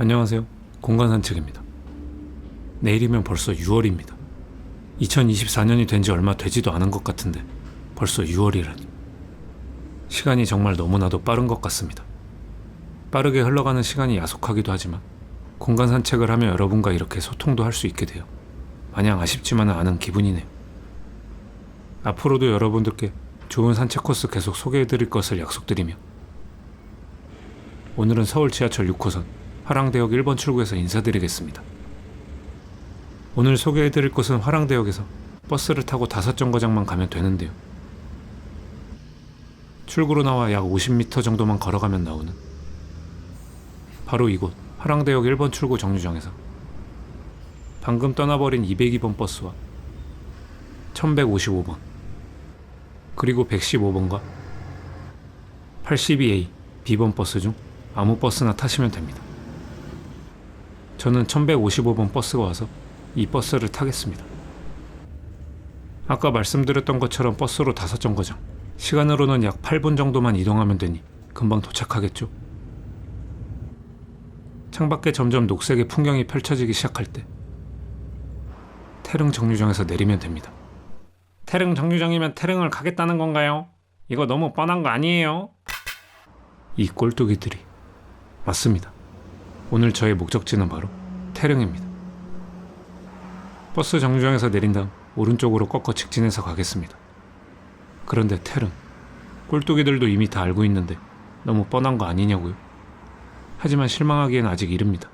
안녕하세요. 공간산책입니다. 내일이면 벌써 6월입니다. 2024년이 된 지 얼마 되지도 않은 것 같은데 벌써 6월이라니. 시간이 정말 너무나도 빠른 것 같습니다. 빠르게 흘러가는 시간이 야속하기도 하지만 공간산책을 하며 여러분과 이렇게 소통도 할 수 있게 돼요. 마냥 아쉽지만은 않은 기분이네요. 앞으로도 여러분들께 좋은 산책 코스 계속 소개해드릴 것을 약속드리며 오늘은 서울 지하철 6호선 화랑대역 1번 출구에서 인사드리겠습니다. 오늘 소개해드릴 곳은 화랑대역에서 버스를 타고 5정거장만 가면 되는데요. 출구로 나와 약 50m 정도만 걸어가면 나오는 바로 이곳 화랑대역 1번 출구 정류장에서 방금 떠나버린 202번 버스와 1155번 그리고 115번과 82A B번 버스 중 아무 버스나 타시면 됩니다. 저는 1155번 버스가 와서 이 버스를 타겠습니다. 아까 말씀드렸던 것처럼 버스로 5정거장, 시간으로는 약 8분 정도만 이동하면 되니 금방 도착하겠죠. 창밖에 점점 녹색의 풍경이 펼쳐지기 시작할 때 태릉 정류장에서 내리면 됩니다. 태릉 정류장이면 태릉을 가겠다는 건가요? 이거 너무 뻔한 거 아니에요? 이 꼴뚜기들이. 맞습니다. 오늘 저의 목적지는 바로 태릉입니다. 버스 정류장에서 내린 다음 오른쪽으로 꺾어 직진해서 가겠습니다. 그런데 태릉, 꼴뚜기들도 이미 다 알고 있는데 너무 뻔한 거 아니냐고요? 하지만 실망하기엔 아직 이릅니다.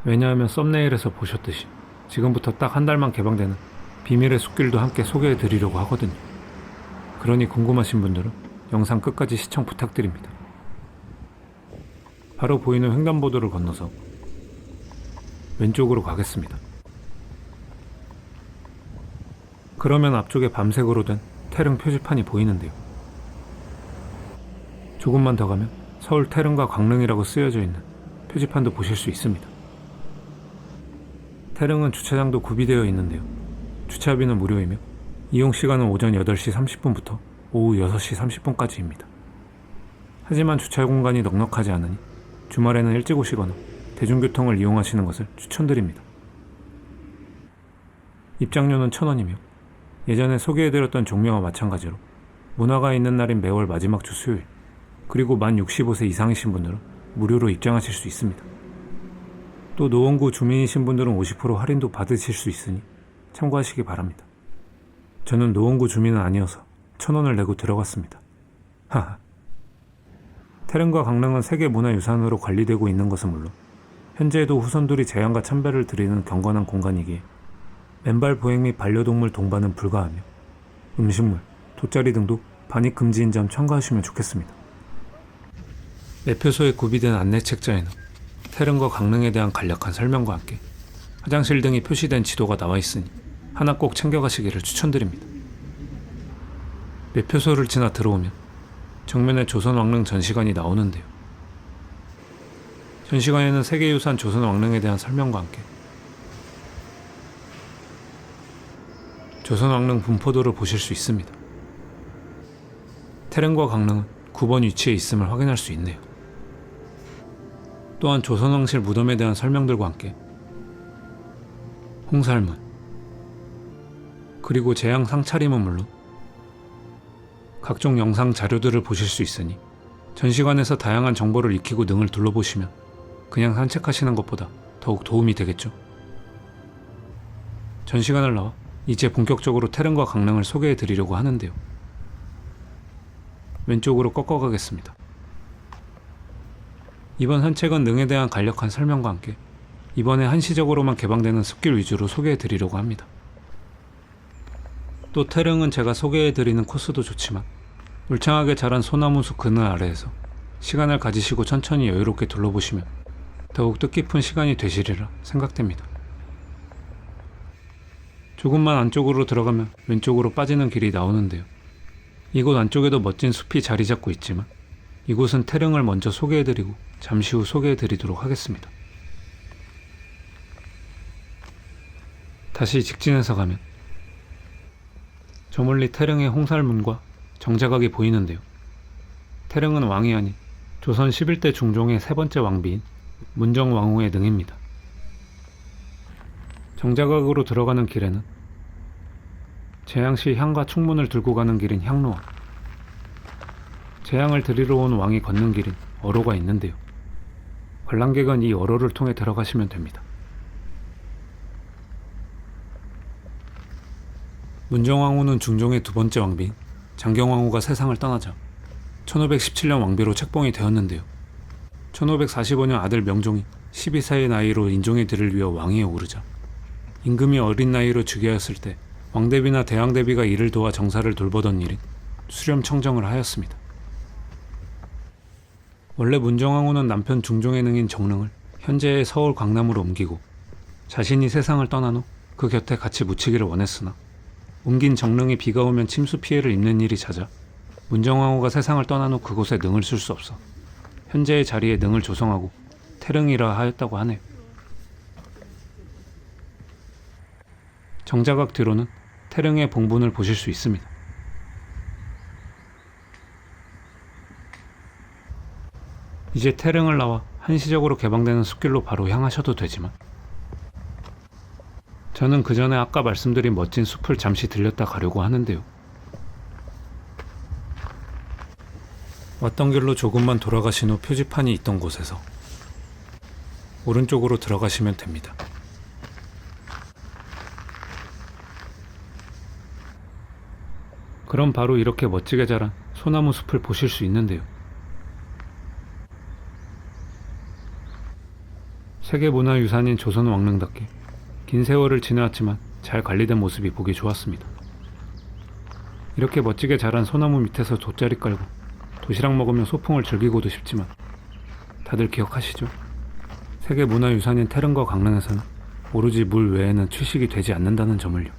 왜냐하면 썸네일에서 보셨듯이 지금부터 딱 한 달만 개방되는 비밀의 숲길도 함께 소개해드리려고 하거든요. 그러니 궁금하신 분들은 영상 끝까지 시청 부탁드립니다. 바로 보이는 횡단보도를 건너서 왼쪽으로 가겠습니다. 그러면 앞쪽에 밤색으로 된 태릉 표지판이 보이는데요. 조금만 더 가면 서울 태릉과 강릉이라고 쓰여져 있는 표지판도 보실 수 있습니다. 태릉은 주차장도 구비되어 있는데요. 주차비는 무료이며 이용시간은 오전 8시 30분부터 오후 6시 30분까지입니다. 하지만 주차 공간이 넉넉하지 않으니 주말에는 일찍 오시거나 대중교통을 이용하시는 것을 추천드립니다. 입장료는 1,000원이며 예전에 소개해드렸던 종묘와 마찬가지로 문화가 있는 날인 매월 마지막 주 수요일 그리고 만 65세 이상이신 분들은 무료로 입장하실 수 있습니다. 또 노원구 주민이신 분들은 50% 할인도 받으실 수 있으니 참고하시기 바랍니다. 저는 노원구 주민은 아니어서 1,000원을 내고 들어갔습니다. 하하. 태릉과 강릉은 세계문화유산으로 관리되고 있는 것은 물론 현재에도 후손들이 재앙과 참배를 드리는 경건한 공간이기에 맨발 보행 및 반려동물 동반은 불가하며 음식물, 돗자리 등도 반입 금지인 점 참고하시면 좋겠습니다. 매표소에 구비된 안내 책자에는 태릉과 강릉에 대한 간략한 설명과 함께 화장실 등이 표시된 지도가 나와 있으니 하나 꼭 챙겨가시기를 추천드립니다. 매표소를 지나 들어오면 정면에 조선왕릉 전시관이 나오는데요. 전시관에는 세계유산 조선왕릉에 대한 설명과 함께 조선왕릉 분포도를 보실 수 있습니다. 태릉과 강릉은 9번 위치에 있음을 확인할 수 있네요. 또한 조선왕실 무덤에 대한 설명들과 함께 홍살문 그리고 재앙 상차림은 물론 각종 영상 자료들을 보실 수 있으니 전시관에서 다양한 정보를 익히고 능을 둘러보시면 그냥 산책하시는 것보다 더욱 도움이 되겠죠. 전시관을 나와 이제 본격적으로 태릉과 강릉을 소개해 드리려고 하는데요. 왼쪽으로 꺾어가겠습니다. 이번 산책은 능에 대한 간략한 설명과 함께 이번에 한시적으로만 개방되는 숲길 위주로 소개해 드리려고 합니다. 또 태릉은 제가 소개해 드리는 코스도 좋지만 울창하게 자란 소나무숲 그늘 아래에서 시간을 가지시고 천천히 여유롭게 둘러보시면 더욱 뜻깊은 시간이 되시리라 생각됩니다. 조금만 안쪽으로 들어가면 왼쪽으로 빠지는 길이 나오는데요. 이곳 안쪽에도 멋진 숲이 자리 잡고 있지만 이곳은 태릉을 먼저 소개해드리고 잠시 후 소개해드리도록 하겠습니다. 다시 직진해서 가면 저 멀리 태릉의 홍살문과 정자각이 보이는데요. 태릉은 왕이 아닌 조선 11대 중종의 세 번째 왕비인 문정왕후의 능입니다. 정자각으로 들어가는 길에는 재향시 향과 충문을 들고 가는 길인 향로와 재향을 드리러 온 왕이 걷는 길인 어로가 있는데요. 관람객은 이 어로를 통해 들어가시면 됩니다. 문정왕후는 중종의 두 번째 왕비인 장경왕후가 세상을 떠나자 1517년 왕비로 책봉이 되었는데요. 1545년 아들 명종이 12세의 나이로 인종의 들을 위해 왕위에 오르자 임금이 어린 나이로 즉위하였을 때 왕대비나 대왕대비가 이를 도와 정사를 돌보던 일인 수렴 청정을 하였습니다. 원래 문정왕후는 남편 중종의 능인 정릉을 현재의 서울 강남으로 옮기고 자신이 세상을 떠난 후 그 곁에 같이 묻히기를 원했으나 옮긴 정릉이 비가 오면 침수 피해를 입는 일이 잦아 문정왕후가 세상을 떠난 후 그곳에 능을 쓸 수 없어 현재의 자리에 능을 조성하고 태릉이라 하였다고 하네요. 정자각 뒤로는 태릉의 봉분을 보실 수 있습니다. 이제 태릉을 나와 한시적으로 개방되는 숲길로 바로 향하셔도 되지만 저는 그 전에 아까 말씀드린 멋진 숲을 잠시 들렸다 가려고 하는데요. 왔던 길로 조금만 돌아가신 후 표지판이 있던 곳에서 오른쪽으로 들어가시면 됩니다. 그럼 바로 이렇게 멋지게 자란 소나무 숲을 보실 수 있는데요. 세계문화유산인 조선왕릉답게 긴 세월을 지나왔지만 잘 관리된 모습이 보기 좋았습니다. 이렇게 멋지게 자란 소나무 밑에서 돗자리 깔고 도시락 먹으며 소풍을 즐기고도 싶지만 다들 기억하시죠? 세계문화유산인 태릉과 강릉에서는 오로지 물 외에는 취식이 되지 않는다는 점을요.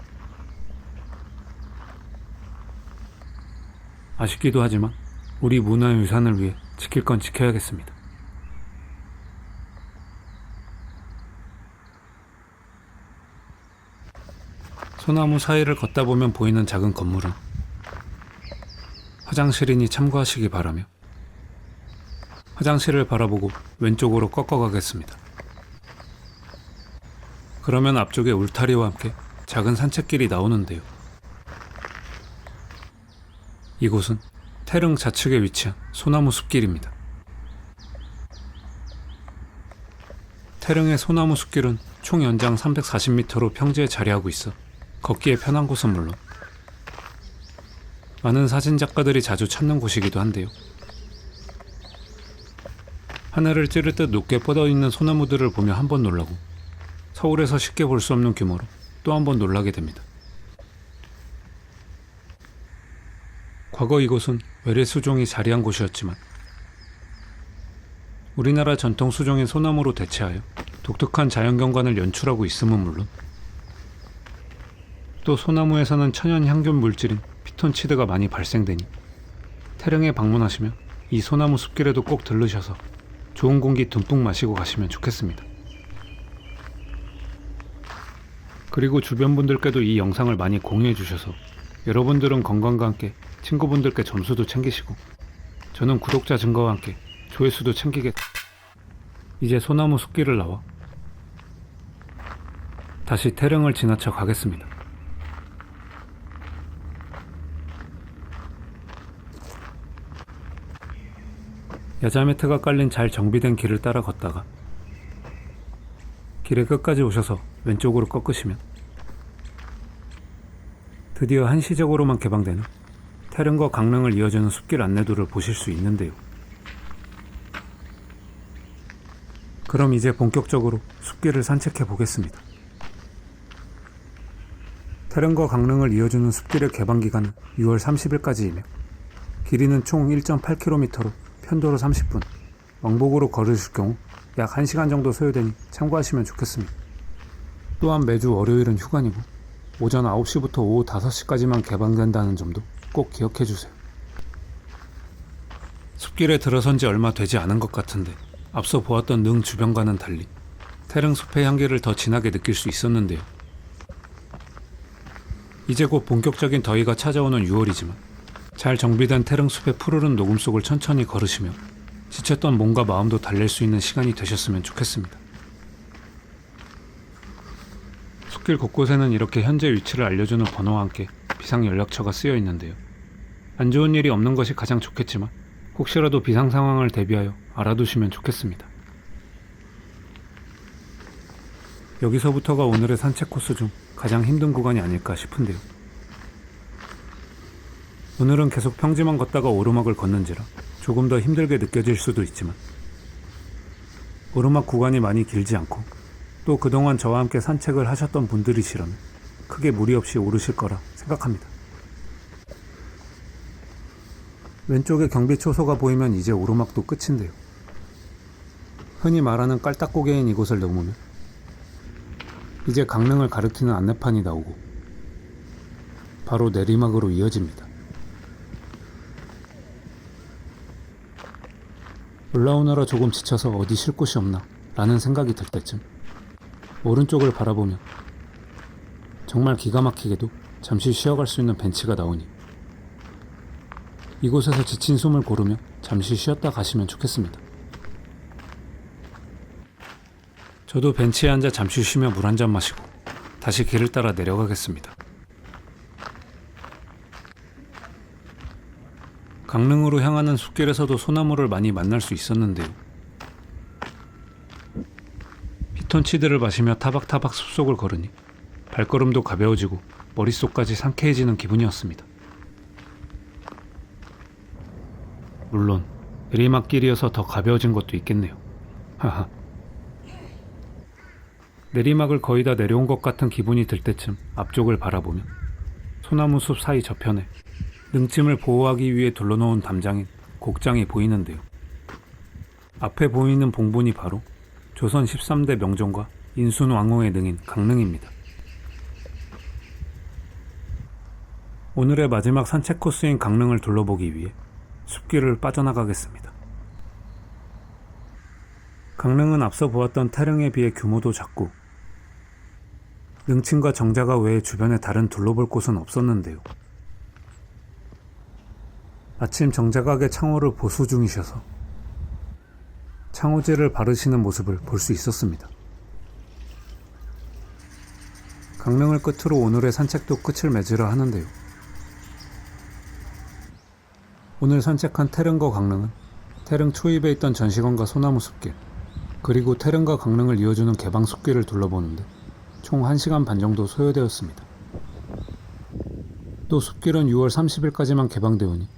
아쉽기도 하지만 우리 문화유산을 위해 지킬 건 지켜야겠습니다. 소나무 사이를 걷다 보면 보이는 작은 건물은 화장실이니 참고하시기 바라며 화장실을 바라보고 왼쪽으로 꺾어가겠습니다. 그러면 앞쪽에 울타리와 함께 작은 산책길이 나오는데요. 이곳은 태릉 좌측에 위치한 소나무 숲길입니다. 태릉의 소나무 숲길은 총 연장 340m로 평지에 자리하고 있어 걷기에 편한 곳은 물론 많은 사진작가들이 자주 찾는 곳이기도 한데요. 하늘을 찌를 듯 높게 뻗어있는 소나무들을 보며 한번 놀라고 서울에서 쉽게 볼 수 없는 규모로 또 한 번 놀라게 됩니다. 과거 이곳은 외래 수종이 자리한 곳이었지만 우리나라 전통 수종인 소나무로 대체하여 독특한 자연경관을 연출하고 있음은 물론 또 소나무에서는 천연 향균 물질인 피톤치드가 많이 발생되니 태릉에 방문하시면 이 소나무 숲길에도 꼭 들르셔서 좋은 공기 듬뿍 마시고 가시면 좋겠습니다. 그리고 주변 분들께도 이 영상을 많이 공유해 주셔서 여러분들은 건강과 함께 친구분들께 점수도 챙기시고 저는 구독자 증가와 함께 조회수도 이제 소나무 숲길을 나와 다시 태릉을 지나쳐 가겠습니다. 야자매트가 깔린 잘 정비된 길을 따라 걷다가 길의 끝까지 오셔서 왼쪽으로 꺾으시면 드디어 한시적으로만 개방되는 태릉과 강릉을 이어주는 숲길 안내도를 보실 수 있는데요. 그럼 이제 본격적으로 숲길을 산책해 보겠습니다. 태릉과 강릉을 이어주는 숲길의 개방 기간은 6월 30일까지이며 길이는 총 1.8km로 편도로 30분, 왕복으로 걸으실 경우 약 1시간 정도 소요되니 참고하시면 좋겠습니다. 또한 매주 월요일은 휴관이고 오전 9시부터 오후 5시까지만 개방된다는 점도 꼭 기억해주세요. 숲길에 들어선 지 얼마 되지 않은 것 같은데 앞서 보았던 능 주변과는 달리 태릉 숲의 향기를 더 진하게 느낄 수 있었는데요. 이제 곧 본격적인 더위가 찾아오는 6월이지만 잘 정비된 태릉 숲의 푸르른 녹음 속을 천천히 걸으시며 지쳤던 몸과 마음도 달랠 수 있는 시간이 되셨으면 좋겠습니다. 숲길 곳곳에는 이렇게 현재 위치를 알려주는 번호와 함께 비상연락처가 쓰여 있는데요. 안 좋은 일이 없는 것이 가장 좋겠지만 혹시라도 비상 상황을 대비하여 알아두시면 좋겠습니다. 여기서부터가 오늘의 산책 코스 중 가장 힘든 구간이 아닐까 싶은데요. 오늘은 계속 평지만 걷다가 오르막을 걷는지라 조금 더 힘들게 느껴질 수도 있지만 오르막 구간이 많이 길지 않고 또 그동안 저와 함께 산책을 하셨던 분들이시라면 크게 무리 없이 오르실 거라 생각합니다. 왼쪽에 경비초소가 보이면 이제 오르막도 끝인데요. 흔히 말하는 깔딱고개인 이곳을 넘으면 이제 강릉을 가리키는 안내판이 나오고 바로 내리막으로 이어집니다. 올라오느라 조금 지쳐서 어디 쉴 곳이 없나 라는 생각이 들 때쯤 오른쪽을 바라보면 정말 기가 막히게도 잠시 쉬어갈 수 있는 벤치가 나오니 이곳에서 지친 숨을 고르며 잠시 쉬었다 가시면 좋겠습니다. 저도 벤치에 앉아 잠시 쉬며 물 한 잔 마시고 다시 길을 따라 내려가겠습니다. 강릉으로 향하는 숲길에서도 소나무를 많이 만날 수 있었는데요. 피톤치드를 마시며 타박타박 숲속을 걸으니 발걸음도 가벼워지고 머릿속까지 상쾌해지는 기분이었습니다. 물론 내리막길이어서 더 가벼워진 것도 있겠네요. 하하. 내리막을 거의 다 내려온 것 같은 기분이 들 때쯤 앞쪽을 바라보면 소나무 숲 사이 저편에 능침을 보호하기 위해 둘러놓은 담장인 곡장이 보이는데요. 앞에 보이는 봉분이 바로 조선 13대 명종과 인순왕후의 능인 강릉입니다. 오늘의 마지막 산책 코스인 강릉을 둘러보기 위해 숲길을 빠져나가겠습니다. 강릉은 앞서 보았던 태릉에 비해 규모도 작고 능침과 정자가 외에 주변에 다른 둘러볼 곳은 없었는데요. 마침 정자각의 창호를 보수 중이셔서 창호제를 바르시는 모습을 볼 수 있었습니다. 강릉을 끝으로 오늘의 산책도 끝을 맺으려 하는데요. 오늘 산책한 태릉과 강릉은 태릉 초입에 있던 전시관과 소나무 숲길, 그리고 태릉과 강릉을 이어주는 개방 숲길을 둘러보는데 총 1시간 반 정도 소요되었습니다. 또 숲길은 6월 30일까지만 개방되오니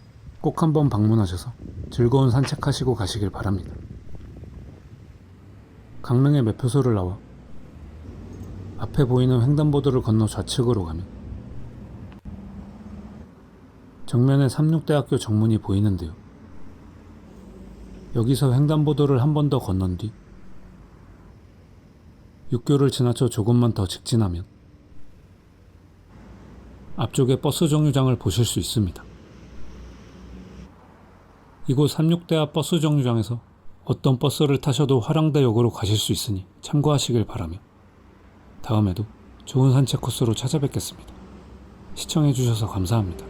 꼭 한번 방문하셔서 즐거운 산책하시고 가시길 바랍니다. 강릉의 매표소를 나와 앞에 보이는 횡단보도를 건너 좌측으로 가면 정면에 삼육대학교 정문이 보이는데요. 여기서 횡단보도를 한 번 더 건넌 뒤 육교를 지나쳐 조금만 더 직진하면 앞쪽에 버스 정류장을 보실 수 있습니다. 이곳 삼육대 앞 버스 정류장에서 어떤 버스를 타셔도 화랑대역으로 가실 수 있으니 참고하시길 바라며 다음에도 좋은 산책 코스로 찾아뵙겠습니다. 시청해주셔서 감사합니다.